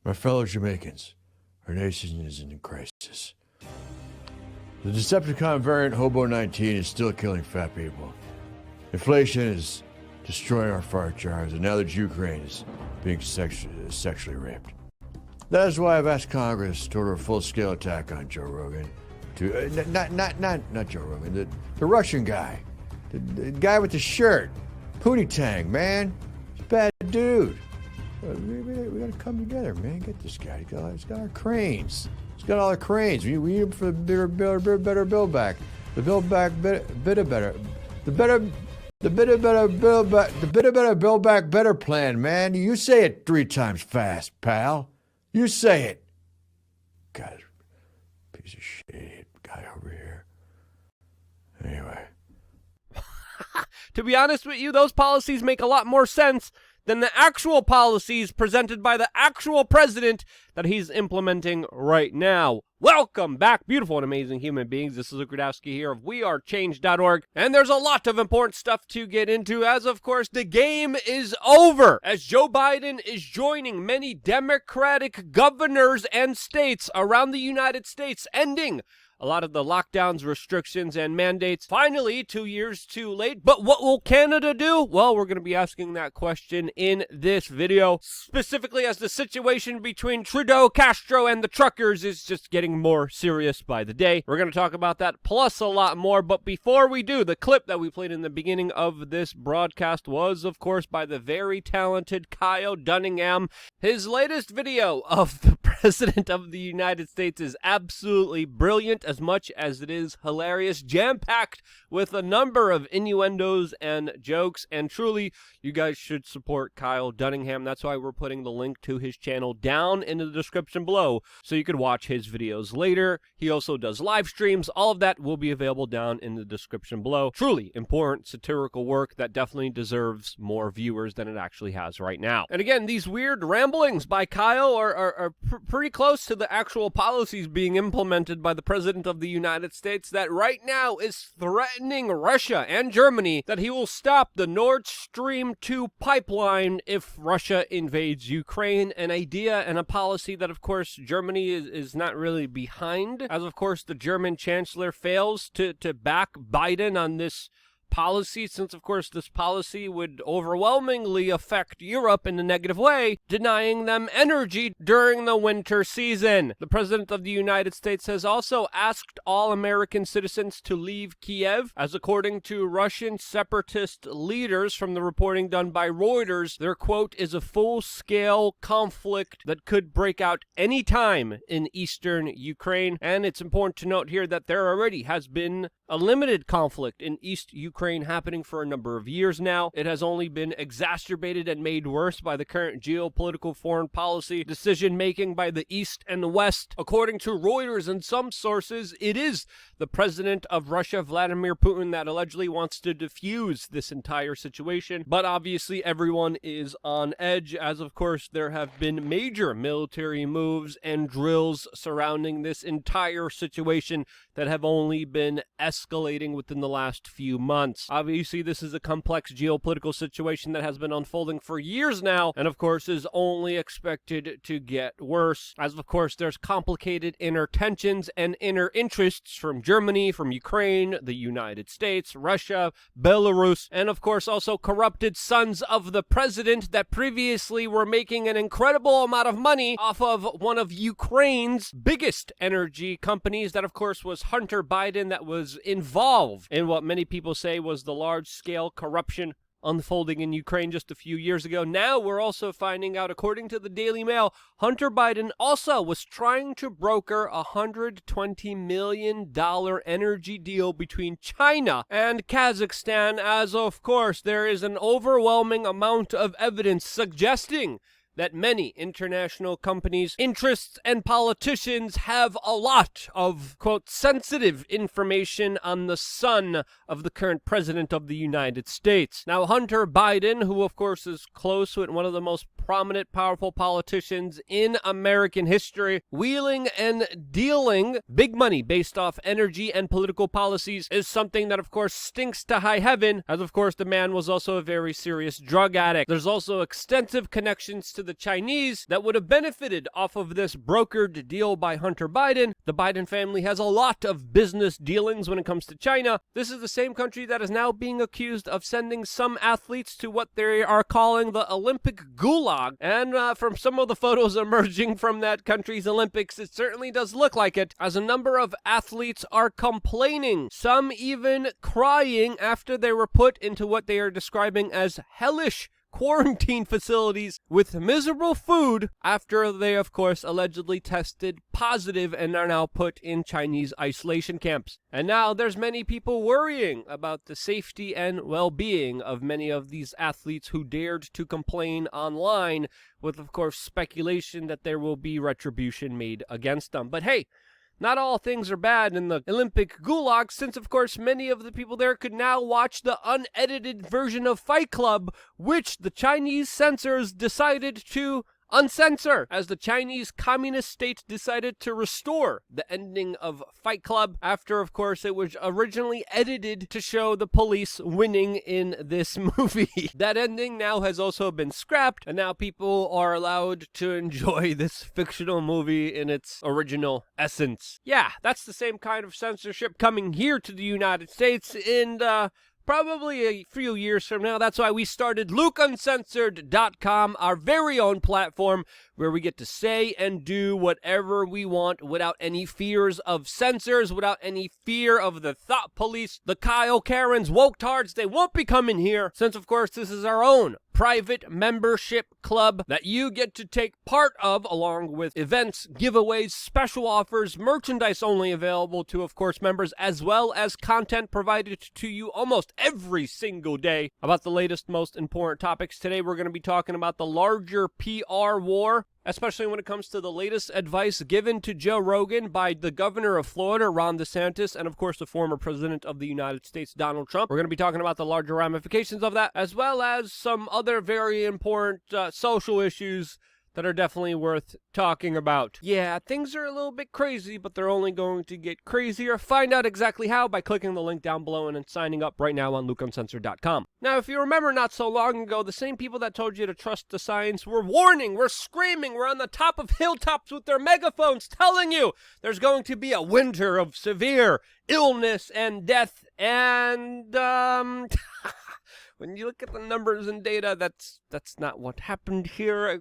My fellow Jamaicans, our nation is in crisis. The Decepticon variant Hobo 19 is still killing fat people. Inflation is destroying our fart jars, and now that Ukraine is being sexually raped. That is why I've asked Congress to order a full-scale attack on Joe Rogan. Not Joe Rogan, the Russian guy. The guy with the shirt. Pootie Tang, man. He's a bad dude. We gotta come together, man. Get this guy. He's got our cranes. He's got all our cranes. We need him for the better build back. The build back better. The better build back better plan, man. You say it 3 times fast, pal. You say it. God, piece of shit guy over here. Anyway. To be honest with you, those policies make a lot more sense than the actual policies presented by the actual president that he's implementing right now. Welcome back, beautiful and amazing human beings. This is Luke Rudowski here of WeAreChange.org, and there's a lot of important stuff to get into, as of course the game is over, as Joe Biden is joining many Democratic governors and states around the United States, ending a lot of the lockdowns, restrictions, and mandates. Finally, 2 years too late. But what will Canada do? Well, we're going to be asking that question in this video, specifically as the situation between Trudeau, Castro, and the truckers is just getting more serious by the day. We're going to talk about that, plus a lot more. But before we do, the clip that we played in the beginning of this broadcast was, of course, by the very talented Kyle Dunningham. His latest video of the President of the United States is absolutely brilliant, as much as it is hilarious, jam-packed with a number of innuendos and jokes, and truly, you guys should support Kyle Dunningham. That's why we're putting the link to his channel down in the description below, so you could watch his videos later. He also does live streams. All of that will be available down in the description below. Truly important satirical work that definitely deserves more viewers than it actually has right now. And again, these weird ramblings by Kyle are pretty close to the actual policies being implemented by the President of the United States that right now is threatening Russia and Germany that he will stop the Nord Stream 2 pipeline if Russia invades Ukraine, an idea and a policy that, of course, Germany is not really behind, as, of course, the German Chancellor fails to back Biden on this policy, since of course this policy would overwhelmingly affect Europe in a negative way, denying them energy during the winter season. The President of the United States has also asked all American citizens to leave Kiev, as according to Russian separatist leaders from the reporting done by Reuters, their quote is a full-scale conflict that could break out any time in eastern Ukraine. And it's important to note here that there already has been a limited conflict in East Ukraine happening for a number of years now. It has only been exacerbated and made worse by the current geopolitical foreign policy decision-making by the East and the West. According to Reuters and some sources, it is the president of Russia, Vladimir Putin, that allegedly wants to defuse this entire situation. But obviously everyone is on edge, as of course there have been major military moves and drills surrounding this entire situation that have only been escalating within the last few months. Obviously, this is a complex geopolitical situation that has been unfolding for years now, and of course is only expected to get worse, as of course there's complicated inner tensions and inner interests from Germany, from Ukraine, the United States, Russia, Belarus, and of course also corrupted sons of the president that previously were making an incredible amount of money off of one of Ukraine's biggest energy companies, that of course was Hunter Biden, that was involved in what many people say was the large-scale corruption unfolding in Ukraine just a few years ago. Now we're also finding out, according to the Daily Mail, Hunter Biden also was trying to broker a $120 million energy deal between China and Kazakhstan, as of course there is an overwhelming amount of evidence suggesting that many international companies, interests, and politicians have a lot of, quote, sensitive information on the son of the current president of the United States. Now, Hunter Biden, who of course is close with one of the most prominent, powerful politicians in American history. Wheeling and dealing big money based off energy and political policies is something that, of course, stinks to high heaven, as, of course, the man was also a very serious drug addict. There's also extensive connections to the Chinese that would have benefited off of this brokered deal by Hunter Biden. The Biden family has a lot of business dealings when it comes to China. This is the same country that is now being accused of sending some athletes to what they are calling the Olympic gulag. And from some of the photos emerging from that country's Olympics, it certainly does look like it, as a number of athletes are complaining, some even crying after they were put into what they are describing as hellish quarantine facilities with miserable food after they, of course, allegedly tested positive and are now put in Chinese isolation camps. And now there's many people worrying about the safety and well-being of many of these athletes who dared to complain online, with, of course, speculation that there will be retribution made against them. But hey, not all things are bad in the Olympic gulag, since, of course, many of the people there could now watch the unedited version of Fight Club, which the Chinese censors decided to uncensor, as the Chinese communist state decided to restore the ending of Fight Club after, of course, it was originally edited to show the police winning in this movie. That ending now has also been scrapped, and now people are allowed to enjoy this fictional movie in its original essence. Yeah, that's the same kind of censorship coming here to the United States in probably a few years from now. That's why we started LukeUncensored.com, our very own platform where we get to say and do whatever we want without any fears of censors, without any fear of the thought police, the Kyle Karens, woke-tards. They won't be coming here, since, of course, this is our own private membership club that you get to take part of, along with events, giveaways, special offers, merchandise only available to, of course, members, as well as content provided to you almost every single day about the latest, most important topics. Today, we're going to be talking about the larger PR war, especially when it comes to the latest advice given to Joe Rogan by the governor of Florida, Ron DeSantis, and, of course, the former president of the United States, Donald Trump. We're going to be talking about the larger ramifications of that, as well as some other very important social issues that are definitely worth talking about. Yeah, things are a little bit crazy, but they're only going to get crazier. Find out exactly how by clicking the link down below and then signing up right now on LukeUncensored.com. Now, if you remember not so long ago, the same people that told you to trust the science were warning, were screaming, were on the top of hilltops with their megaphones telling you there's going to be a winter of severe illness and death, and when you look at the numbers and data, that's not what happened here.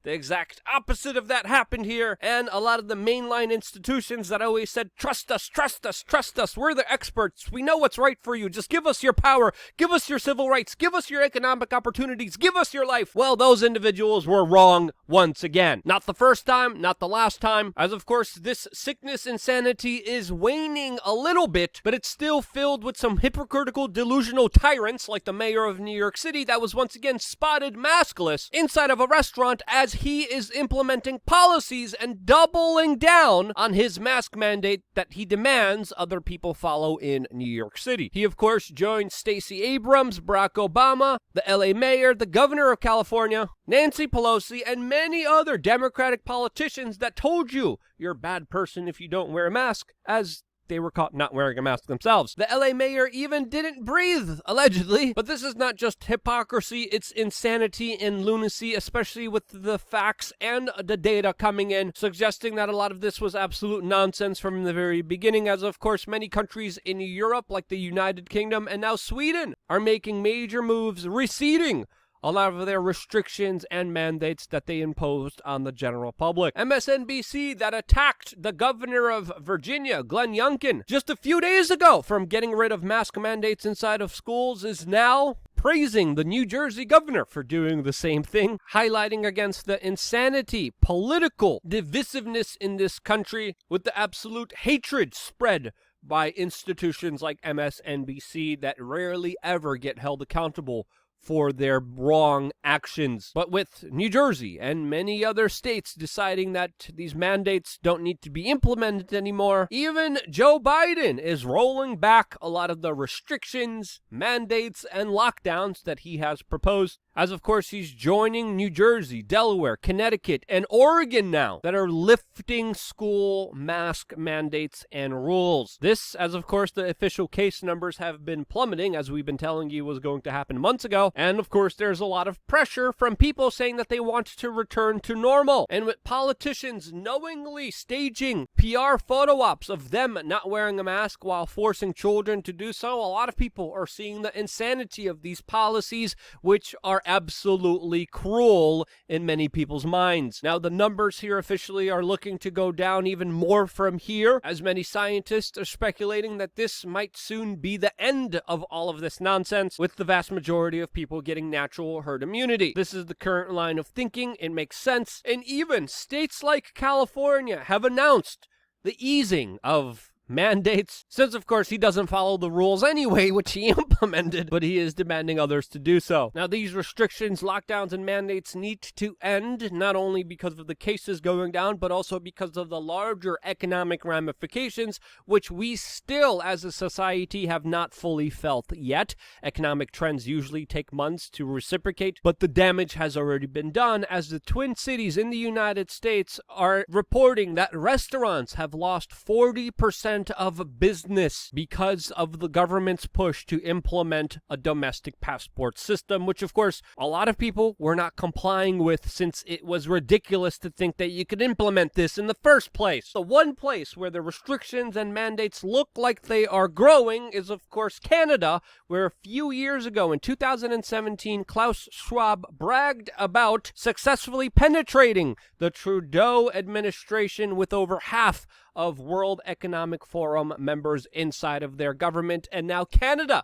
The exact opposite of that happened here, and a lot of the mainline institutions that always said, trust us, trust us, trust us, we're the experts, we know what's right for you, just give us your power, give us your civil rights, give us your economic opportunities, give us your life. Well, those individuals were wrong once again. Not the first time, not the last time, as of course this sickness insanity is waning a little bit, but it's still filled with some hypocritical, delusional tyrants like the mayor of New York City that was once again spotted maskless inside of a restaurant as he is implementing policies and doubling down on his mask mandate that he demands other people follow in New York City. He, of course, joined Stacey Abrams, Barack Obama, the LA mayor, the governor of California, Nancy Pelosi, and many other Democratic politicians that told you you're a bad person if you don't wear a mask, as they were caught not wearing a mask themselves. The LA mayor even didn't breathe, allegedly. But this is not just hypocrisy, it's insanity and lunacy, especially with the facts and the data coming in, suggesting that a lot of this was absolute nonsense from the very beginning, as of course many countries in Europe, like the United Kingdom and now Sweden, are making major moves, receding a lot of their restrictions and mandates that they imposed on the general public. MSNBC that attacked the governor of Virginia, Glenn Youngkin, just a few days ago from getting rid of mask mandates inside of schools is now praising the New Jersey governor for doing the same thing, highlighting against the insanity, political divisiveness in this country with the absolute hatred spread by institutions like MSNBC that rarely ever get held accountable for their wrong actions. But with New Jersey and many other states deciding that these mandates don't need to be implemented anymore, even Joe Biden is rolling back a lot of the restrictions, mandates, and lockdowns that he has proposed. as of course he's joining New Jersey, Delaware, Connecticut, and Oregon now that are lifting school mask mandates and rules. This, as of course the official case numbers have been plummeting, as we've been telling you was going to happen months ago, and of course there's a lot of pressure from people saying that they want to return to normal, and with politicians knowingly staging PR photo ops of them not wearing a mask while forcing children to do so, a lot of people are seeing the insanity of these policies, which are absolutely cruel in many people's minds. Now, the numbers here officially are looking to go down even more from here, as many scientists are speculating that this might soon be the end of all of this nonsense, with the vast majority of people getting natural herd immunity. This is the current line of thinking. It makes sense. And even states like California have announced the easing of mandates, since of course he doesn't follow the rules anyway, which he implemented, but he is demanding others to do so. Now, these restrictions, lockdowns, and mandates need to end, not only because of the cases going down, but also because of the larger economic ramifications, which we still as a society have not fully felt yet. Economic trends usually take months to reciprocate, but the damage has already been done, as the Twin Cities in the United States are reporting that restaurants have lost 40% of business because of the government's push to implement a domestic passport system, which of course a lot of people were not complying with, since it was ridiculous to think that you could implement this in the first place. The one place where the restrictions and mandates look like they are growing is of course Canada, where a few years ago in 2017 Klaus Schwab bragged about successfully penetrating the Trudeau administration with over half of World Economic Forum members inside of their government, and now Canada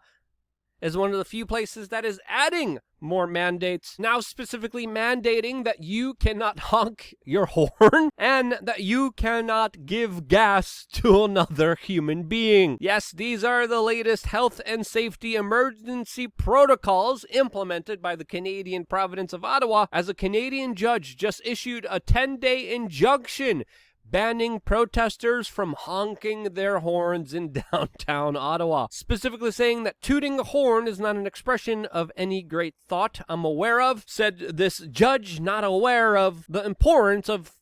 is one of the few places that is adding more mandates, now specifically mandating that you cannot honk your horn and that you cannot give gas to another human being. Yes, these are the latest health and safety emergency protocols implemented by the Canadian province of Ottawa, as a Canadian judge just issued a 10-day injunction banning protesters from honking their horns in downtown Ottawa, specifically saying that tooting a horn is not an expression of any great thought I'm aware of, said this judge, not aware of the importance of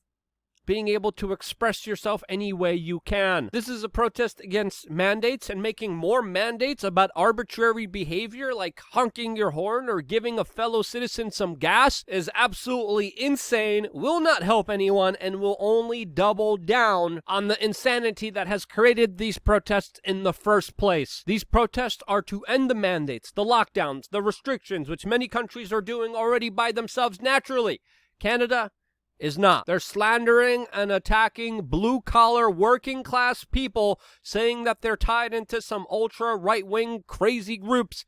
being able to express yourself any way you can. This is a protest against mandates, and making more mandates about arbitrary behavior like honking your horn or giving a fellow citizen some gas is absolutely insane, will not help anyone, and will only double down on the insanity that has created these protests in the first place. These protests are to end the mandates, the lockdowns, the restrictions, which many countries are doing already by themselves naturally. Canada is not. They're slandering and attacking blue-collar working-class people, saying that they're tied into some ultra-right-wing crazy groups,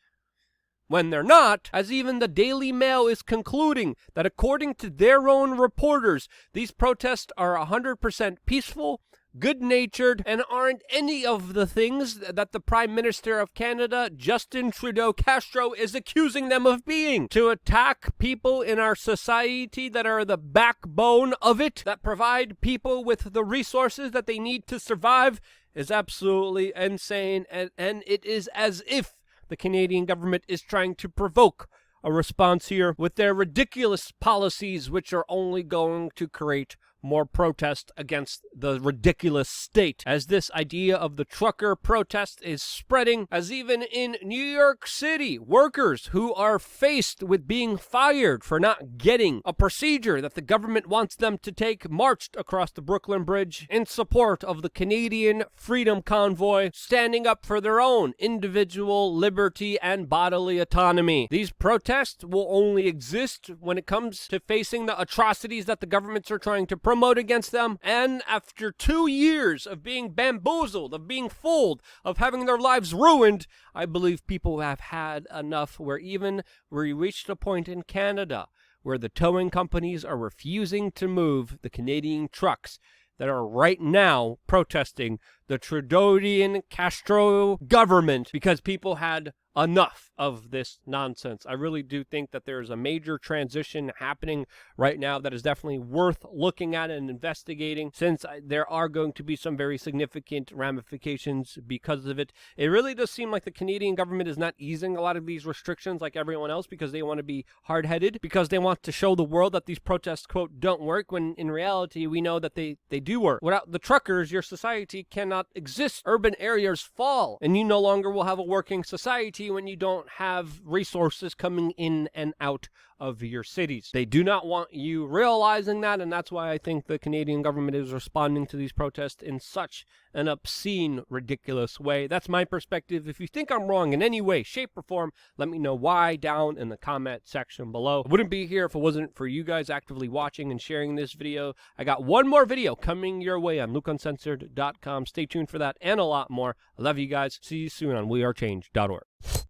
when they're not, as even the Daily Mail is concluding that according to their own reporters, these protests are 100% peaceful, good-natured, and aren't any of the things that the Prime Minister of Canada, Justin Trudeau Castro, is accusing them of being. To attack people in our society that are the backbone of it, that provide people with the resources that they need to survive, is absolutely insane, and it is as if the Canadian government is trying to provoke a response here with their ridiculous policies, which are only going to create more protest against the ridiculous state, as this idea of the trucker protest is spreading, as even in New York City, workers who are faced with being fired for not getting a procedure that the government wants them to take marched across the Brooklyn Bridge in support of the Canadian Freedom Convoy, standing up for their own individual liberty and bodily autonomy. These protests will only exist when it comes to facing the atrocities that the governments are trying to promote against them, and after 2 years of being bamboozled, of being fooled, of having their lives ruined, I believe people have had enough, where we reached a point in Canada where the towing companies are refusing to move the Canadian trucks that are right now protesting the Trudeauian Castro government, because people had enough. of this nonsense. I really do think that there is a major transition happening right now that is definitely worth looking at and investigating, since there are going to be some very significant ramifications because of it. It really does seem like the Canadian government is not easing a lot of these restrictions like everyone else because they want to be hard-headed, because they want to show the world that these protests, quote, don't work, when in reality we know that they do work. Without the truckers, your society cannot exist. Urban areas fall, and you no longer will have a working society when you don't have resources coming in and out of your cities. They do not want you realizing that, and that's why I think the Canadian government is responding to these protests in such an obscene, ridiculous way. That's my perspective. If you think I'm wrong in any way, shape, or form, let me know why down in the comment section below. I wouldn't be here if it wasn't for you guys actively watching and sharing this video. I got one more video coming your way on LukeUncensored.com. Stay tuned for that and a lot more. I love you guys. See you soon on WeAreChange.org.